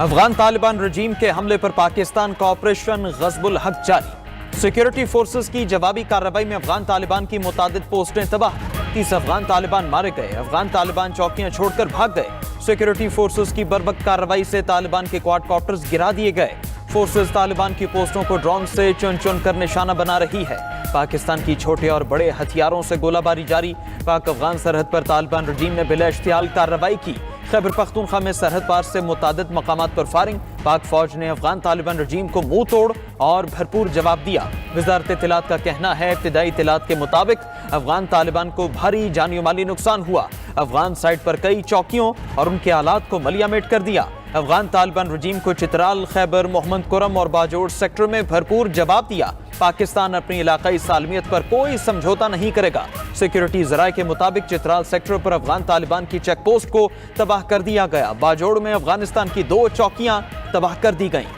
अफगान तालिबान रजीम के हमले पर पाकिस्तान का ऑपरेशन गज़बुल हक जारी। सिक्योरिटी फोर्सेस की जवाबी कार्रवाई में अफगान तालिबान की मुतादिद पोस्टें तबाह। 30 अफगान तालिबान मारे गए। अफगान तालिबान चौकियां छोड़कर भाग गए। सिक्योरिटी फोर्सेस की बर्वक्त कार्रवाई से तालिबान के क्वाडकॉप्टर्स गिरा दिए गए। फोर्सेस तालिबान की पोस्टों को ड्रोन से चुन चुन कर निशाना बना रही है। पाकिस्तान की छोटे और बड़े हथियारों से गोलाबारी जारी। पाक अफगान सरहद पर तालिबान रजीम ने बिला इश्तियाल कार्रवाई की। खैबर पख्तूनख्वा में सरहद पार से मुतादिद मकामात पर फायरिंग। पाक फौज ने अफगान तालिबान रजीम को मुंह तोड़ और भरपूर जवाब दिया। वजारत इत्तलात का कहना है इब्तिदाई इत्तलात के मुताबिक अफगान तालिबान को भारी जानी माली नुकसान हुआ। अफगान साइड पर कई चौकियों और उनके आलात को मलियामेट कर दिया। अफगान तालिबान रजीम को चित्राल, खैबर, मोहम्मद कुरम और बाजोड़ सेक्टर में भरपूर जवाब दिया। पाकिस्तान अपनी इलाकाई सालमियत पर कोई समझौता नहीं करेगा। सिक्योरिटी जराये के मुताबिक चित्राल सेक्टर पर अफगान तालिबान की चेक पोस्ट को तबाह कर दिया गया। बाजोड़ में अफगानिस्तान की 2 चौकियां तबाह कर दी गईं।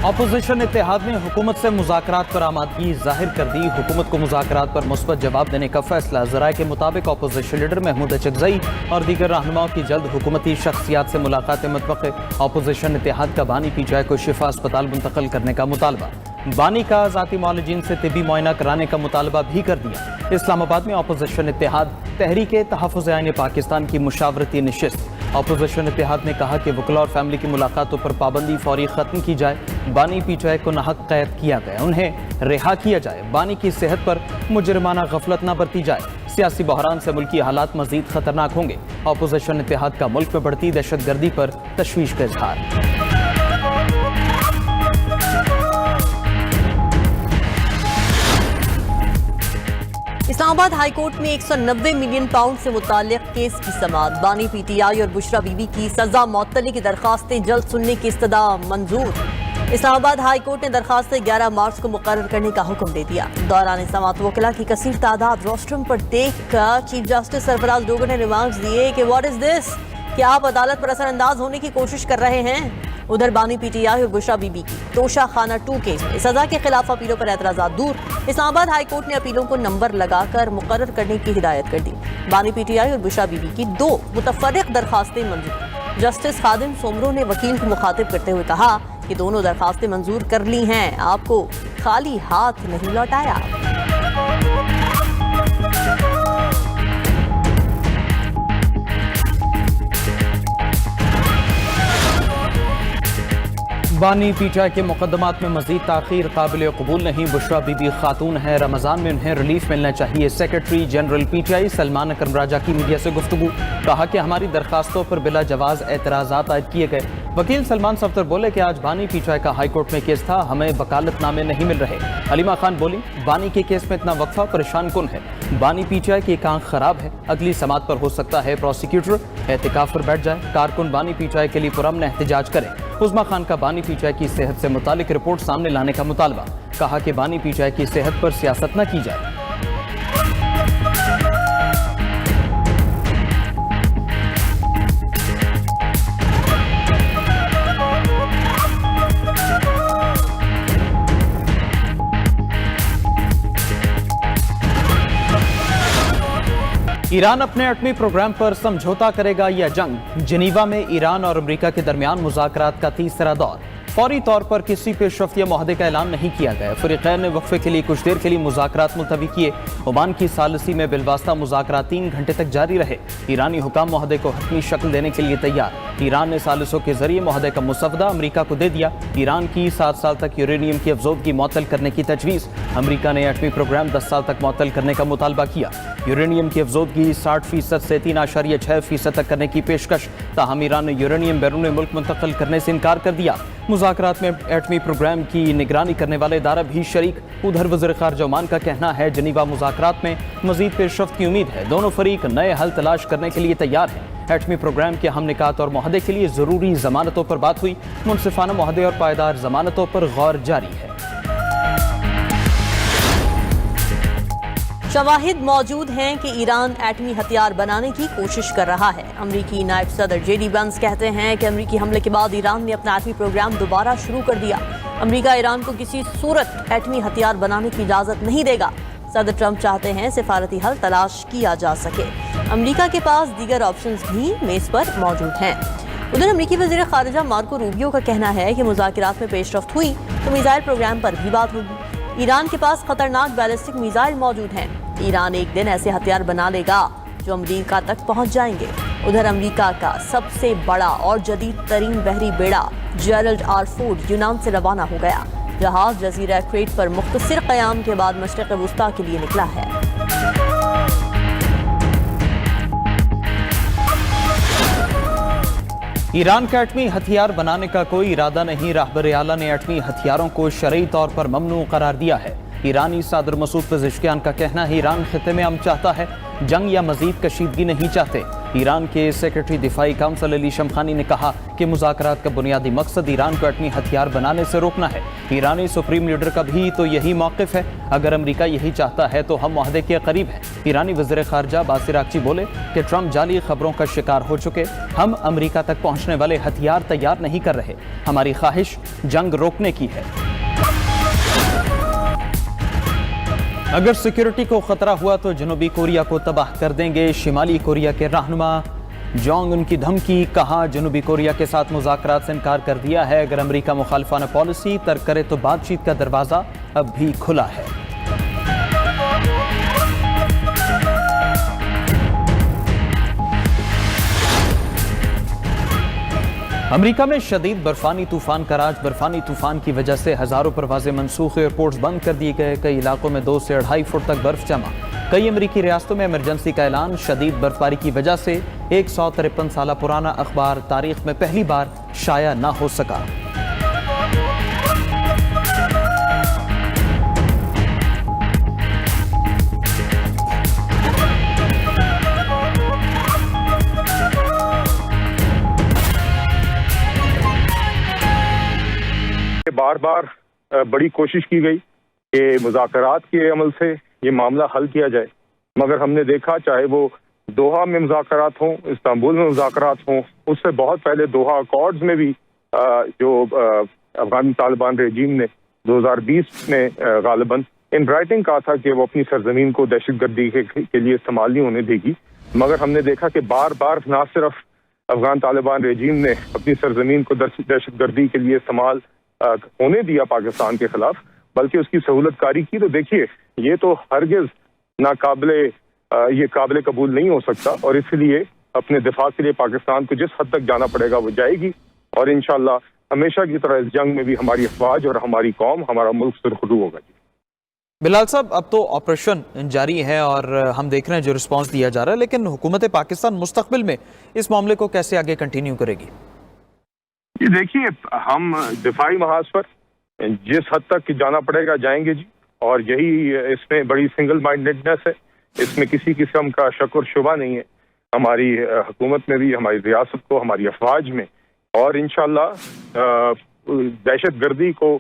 अपोजिशन इत्तेहाद ने हुकूमत से मुज़ाकरात पर आमादगी जाहिर कर दी। हुकूमत को मुज़ाकरात पर मुस्बत जवाब देने का फैसला। ज़राए के मुताबिक अपोजिशन लीडर महमूद अचकज़ई और दीगर रहनुमाओं की जल्द हुकूमती शख्सियात से मुलाकातें मुतवक्के। अपोजिशन इत्तेहाद का बानी पीटीआई को शिफा अस्पताल मुंतकिल करने का मुतालबा। बानी का ज़ाती मौलजीन से तिबी मुआयना कराने का मुतालबा भी कर दिया। इस्लामाबाद में अपोजिशन इत्तेहाद तहरीक तहफ़्फ़ुज़ आईन पाकिस्तान की मुशावरती नशिस्त। अपोजिशन इत्तेहाद ने कहा कि वकला और फैमिली की मुलाकातों पर पाबंदी फौरी खत्म की जाए। बानी पीटीआई को नाहक कैद किया गया, उन्हें रिहा किया जाए। बानी की सेहत पर मुजरिमाना गफलत न बरती जाए। सियासी बहरान से मुल्की हालात मजीद खतरनाक होंगे। अपोजिशन इत्तेहाद का मुल्क में बढ़ती दहशतगर्दी पर तशवीश का इजहार। इस्लामाबाद हाई कोर्ट में 190 मिलियन पाउंड से मुताल्लिक केस की समाअत। बानी पीटीआई और बुशरा बीबी की सजा मअतली की दरखास्तें जल्द सुनने की इस्तदा मंजूर। इस्लामाबाद हाई कोर्ट ने दरखास्तें 11 मार्च को मुकर्रर करने का हुक्म दे दिया। दौरान समाअत वकला की कसीर तादाद रोस्ट्रम पर देख कर चीफ जस्टिस सरफराज डोगर ने रिमार्क्स दिए कि व्हाट इज दिस, क्या आप अदालत पर असरअंदाज होने की कोशिश कर रहे हैं। उधर बानी पीटीआई और बुशरा बीबी की तोशा खाना 2 केस में सजा के खिलाफ अपीलों पर एतराज़ात दूर। इस्लामाबाद हाई कोर्ट ने अपीलों को नंबर लगाकर मुकर्रर करने की हिदायत कर दी। बानी पीटीआई और बुशरा बीबी की 2 मुतफर्रिक दरखास्तें मंजूर। जस्टिस खादिम सोमरो ने वकील को मुखातिब करते हुए कहा कि दोनों दरखास्तें मंजूर कर ली हैं, आपको खाली हाथ नहीं लौटाया। बानी पीटीआई के मुकदमात में मजीद ताखीर काबिल कबूल नहीं। बुशरा बीबी खातून है, रमजान में उन्हें रिलीफ मिलना चाहिए। सेक्रेटरी जनरल पीटीआई सलमान अकरम राजा की मीडिया से गुफ्तगू। कहा कि हमारी दरखास्तों पर बिला जवाज एतराज़ात आयद किए गए। वकील सलमान सफ्दर बोले कि आज बानी पीटीआई का हाई कोर्ट में केस था, हमें वकालतनामे नहीं मिल रहे। हलीमा खान बोली बानी के केस में इतना वक्फा परेशान कुन है। बानी पीटीआई की एक आंख खराब है, अगली समात पर हो सकता है प्रोसिक्यूटर एहतिकाफ पर बैठ जाए। कारकुन बानी पीटीआई के लिए पुरअमन एहतजाज करें। उस्मा खान का बानी पीटीआई की सेहत से मुतालिक रिपोर्ट सामने लाने का मुतालबा। कहा कि बानी पीटीआई की सेहत पर सियासत न की जाए। ईरान अपने एटमी प्रोग्राम पर समझौता करेगा या जंग। जिनीवा में ईरान और अमेरिका के दरमियान मुज़ाकरात का तीसरा दौर। फौरी तौर पर किसी पेशरफ्ती माहदे का ऐलान नहीं किया गया। फ़रीक़ैन ने वक्फे के लिए कुछ देर के लिए मुज़ाकरात मुलतवी किए। ओमान की सालसी में बिलवास्ता मुज़ाकरात 3 घंटे तक जारी रहे। ईरानी हुकाम माहदे को हतमी शक्ल देने के लिए तैयार। ईरान ने सालिसों के जरिए माहदे का मुसवदा अमेरिका को दे दिया। ईरान की 7 साल तक यूरेनियम की अफजोदगी मुअत्तल करने की तजवीज़। अमेरिका ने एटमी प्रोग्राम 10 साल तक मुअत्तल करने का मुतालबा किया। यूरेनियम की अफजोदगी 60% से 3.6% तक करने की पेशकश। ताहम ईरान ने यूरेनियम बैरून मुल्क मुंतकिल करने से इनकार कर दिया। मुज़ाकरात में एटमी प्रोग्राम की निगरानी करने वाले इदारा भी शरीक। उधर वज़ीर ख़ारिजा ओमान का कहना है जिनीवा मुज़ाकरात में मज़ीद पेशरफ्त की उम्मीद है। दोनों फरीक नए हल तलाश करने के लिए तैयार हैं। एटमी प्रोग्राम के हम निकात और मुआहदे के लिए ज़रूरी ज़मानतों पर बात हुई। मुनसिफाना मुआहदे और पायदार ज़मानतों पर गौर जारी है। शवाहिद मौजूद हैं कि ईरान एटमी हथियार बनाने की कोशिश कर रहा है। अमरीकी नायब सदर जेडी वेंस कहते हैं कि अमरीकी हमले के बाद ईरान ने अपना एटमी प्रोग्राम दोबारा शुरू कर दिया। अमेरिका ईरान को किसी सूरत एटमी हथियार बनाने की इजाजत नहीं देगा। सदर ट्रंप चाहते हैं सिफारती हल तलाश किया जा सके। अमेरिका के पास दीगर ऑप्शंस भी मेज पर मौजूद हैं। उधर अमेरिकी वज़ीर ख़ारिजा मार्को रूबियो का कहना है कि मुज़ाकरात में पेशरफ्त हुई तो मिसाइल प्रोग्राम पर भी बात होगी। ईरान के पास खतरनाक बैलिस्टिक मिसाइल मौजूद हैं। ईरान एक दिन ऐसे हथियार बना लेगा जो अमेरिका तक पहुंच जाएंगे। उधर अमेरिका का सबसे बड़ा और जदीद तरीन बहरी बेड़ा जेरल्ड आर फोर्ड यूनान से रवाना हो गया। जहाज जजीरा क्रेट पर मुख्तसर क़याम के बाद मशरिक़ वुस्ता के लिए निकला है। ईरान का एटमी हथियार बनाने का कोई इरादा नहीं। रहबर आला ने एटमी हथियारों को शरई तौर पर ममनू करार दिया है। ईरानी सदर मसूद पेज़ेश्कियान का कहना है ईरान खिते में अमन चाहता है, जंग या मजीद कशीदगी नहीं चाहते। ईरान के सेक्रेटरी दिफाई काउंसिल अली शमखानी ने कहा कि मुज़ाकरात का बुनियादी मकसद ईरान को एटमी हथियार बनाने से रोकना है। ईरानी सुप्रीम लीडर का भी तो यही मौक़िफ़ है। अगर अमेरिका यही चाहता है तो हम मुआहदे के करीब हैं। ईरानी वज़ीर ख़ारिजा बासिर आक़ची बोले कि ट्रंप जाली खबरों का शिकार हो चुके। हम अमेरिका तक पहुँचने वाले हथियार तैयार नहीं कर रहे। हमारी ख्वाहिश जंग रोकने की है। अगर सिक्योरिटी को खतरा हुआ तो जनूबी कोरिया को तबाह कर देंगे। शिमाली कोरिया के रहनुमा जोंग उनकी धमकी। कहा जनूबी कोरिया के साथ मुज़ाकरात से इनकार कर दिया है। अगर अमेरिका मुखालिफाना पॉलिसी तर्क करे तो बातचीत का दरवाज़ा अब भी खुला है। अमेरिका में शदीद बर्फानी तूफान का राज। बर्फानी तूफान की वजह से हजारों परवाजें मनसूख, एयरपोर्ट्स बंद कर दिए गए। कई इलाकों में 2 से 2.5 फुट तक बर्फ जमा। कई अमेरिकी रियासतों में इमरजेंसी का ऐलान। शदीद बर्फबारी की वजह से 153 साल पुराना अखबार तारीख में पहली बार शाया न हो सका। बार बार बड़ी कोशिश की गई कि मुज़ाकरात के अमल से ये मामला हल किया जाए, मगर हमने देखा चाहे वो दोहा में मुज़ाकरात हों, इस्तांबुल में मुज़ाकरात हों, उससे बहुत पहले दोहा अकॉर्ड्स में भी जो अफगान तालिबान रेजीम ने 2020 में गालिबन इन राइटिंग कहा था कि वो अपनी सरजमीन को दहशतगर्दी के लिए इस्तेमाल नहीं होने देगी, मगर हमने देखा कि बार बार न सिर्फ अफगान तालिबान रेजीम ने अपनी सरजमीन को दहशतगर्दी के लिए इस्तेमाल होने दिया पाकिस्तान के खिलाफ, बल्कि उसकी सहूलतकारी की। तो देखिए ये तो हरगिज ये काबिल कबूल नहीं हो सकता, और इसलिए अपने दिफा के लिए पाकिस्तान को जिस हद तक जाना पड़ेगा वो जाएगी, और इंशाल्लाह हमेशा की तरह इस जंग में भी हमारी अफवाज और हमारी कौम, हमारा मुल्क सुरखरू होगा। बिलाल साहब, अब तो ऑपरेशन जारी है और हम देख रहे हैं जो रिस्पांस दिया जा रहा है, लेकिन हुकूमत पाकिस्तान मुस्तकबिल में इस मामले को कैसे आगे कंटिन्यू करेगी? ये देखिए, हम दिफाई महाज पर जिस हद तक जाना पड़ेगा जाएंगे जी, और यही इसमें बड़ी सिंगल माइंडेडनेस है। इसमें किसी किस्म का शक और शुबा नहीं है हमारी हुकूमत में भी, हमारी रियासत को, हमारी अफवाज में, और इंशाल्लाह दहशतगर्दी को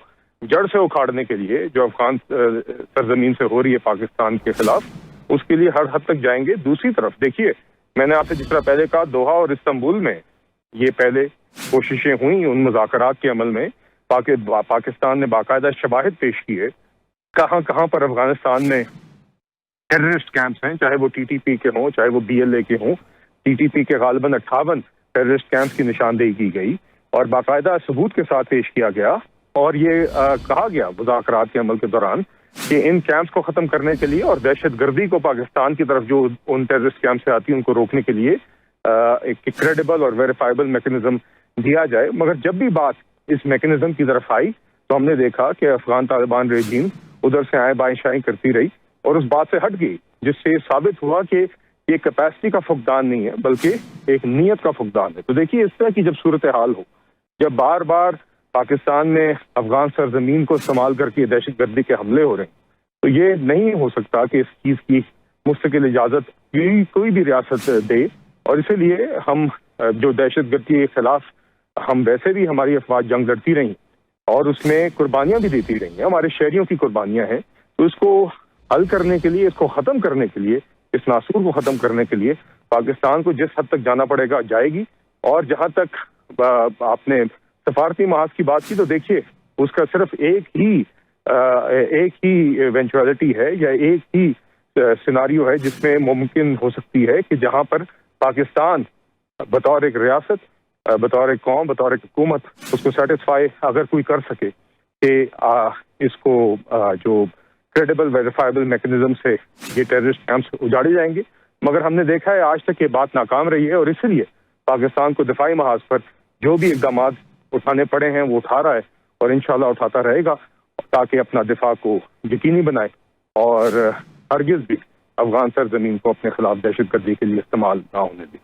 जड़ से उखाड़ने के लिए जो अफगान सरजमीन से हो रही है पाकिस्तान के खिलाफ, उसके लिए हर हद तक जाएंगे। दूसरी तरफ देखिए, मैंने आपसे जिस तरह पहले कहा, दोहा और इस्तांबुल में ये पहले कोशिशें हुई उन मुज़ाकरात के अमल में। पाकिस्तान ने बाकायदा शवाहिद पेश किए कहाँ कहाँ पर अफगानिस्तान में टेररिस्ट कैंप्स हैं, चाहे वो टीटीपी के हों, चाहे वो BLA के हों। टीटीपी के गालिबन 58 टेररिस्ट कैंप्स की निशानदेही की गई और बाकायदा सबूत के साथ पेश किया गया, और ये कहा गया मुज़ाकरात के अमल के दौरान कि इन कैंप्स को ख़त्म करने के लिए और दहशतगर्दी को पाकिस्तान की तरफ जो उन टेररिस्ट कैंप से आती है उनको रोकने के लिए एक क्रेडिबल और वेरीफाइबल मैकेनिज्म दिया जाए। मगर जब भी बात इस मैकेनिज्म की तरफ आई तो हमने देखा कि अफगान तालिबान रेजीम उधर से आए बाएं शाएं करती रही और उस बात से हट गई, जिससे साबित हुआ कि ये कैपेसिटी का फुकदान नहीं है बल्कि एक नीयत का फुकदान है। तो देखिए, इस तरह की जब सूरत हाल हो, जब बार बार पाकिस्तान में अफगान सरजमीन को इस्तेमाल करके दहशतगर्दी के हमले हो रहे हैं, तो ये नहीं हो सकता कि इस चीज़ की मुस्तकिल इजाज़त कोई भी रियासत दे। और इसीलिए हम जो दहशतगर्दी के खिलाफ हम वैसे भी हमारी अफवाज जंग लड़ती रही और उसमें कुर्बानियां भी देती रही हैं, हमारे शहरियों की कुर्बानियां हैं। तो इसको हल करने के लिए, इसको ख़त्म करने के लिए, इस नासूर को ख़त्म करने के लिए पाकिस्तान को जिस हद तक जाना पड़ेगा जाएगी। और जहां तक आपने सफारती महाज की बात की, तो देखिए उसका सिर्फ एक ही इवेंचुअलिटी है या एक ही सिनारियो है जिसमें मुमकिन हो सकती है कि जहां पर पाकिस्तान बतौर एक रियासत, बतौर एक कौम, बतौर एक हुकूमत उसको सेटिस्फाई अगर कोई कर सके कि इसको जो क्रेडिबल वेरीफाइबल मैकेनिज्म से ये टेररिस्ट कैंप्स उजाड़े जाएंगे। मगर हमने देखा है आज तक ये बात नाकाम रही है और इसलिए पाकिस्तान को दिफाई महाज पर जो भी इक़दाम उठाने पड़े हैं वो उठा रहा है और इंशाल्लाह उठाता रहेगा ताकि अपना दिफा को यकीनी बनाए और हरगिज भी अफगान सरजमीन को अपने खिलाफ दहशतगर्दी के लिए इस्तेमाल ना होने दे।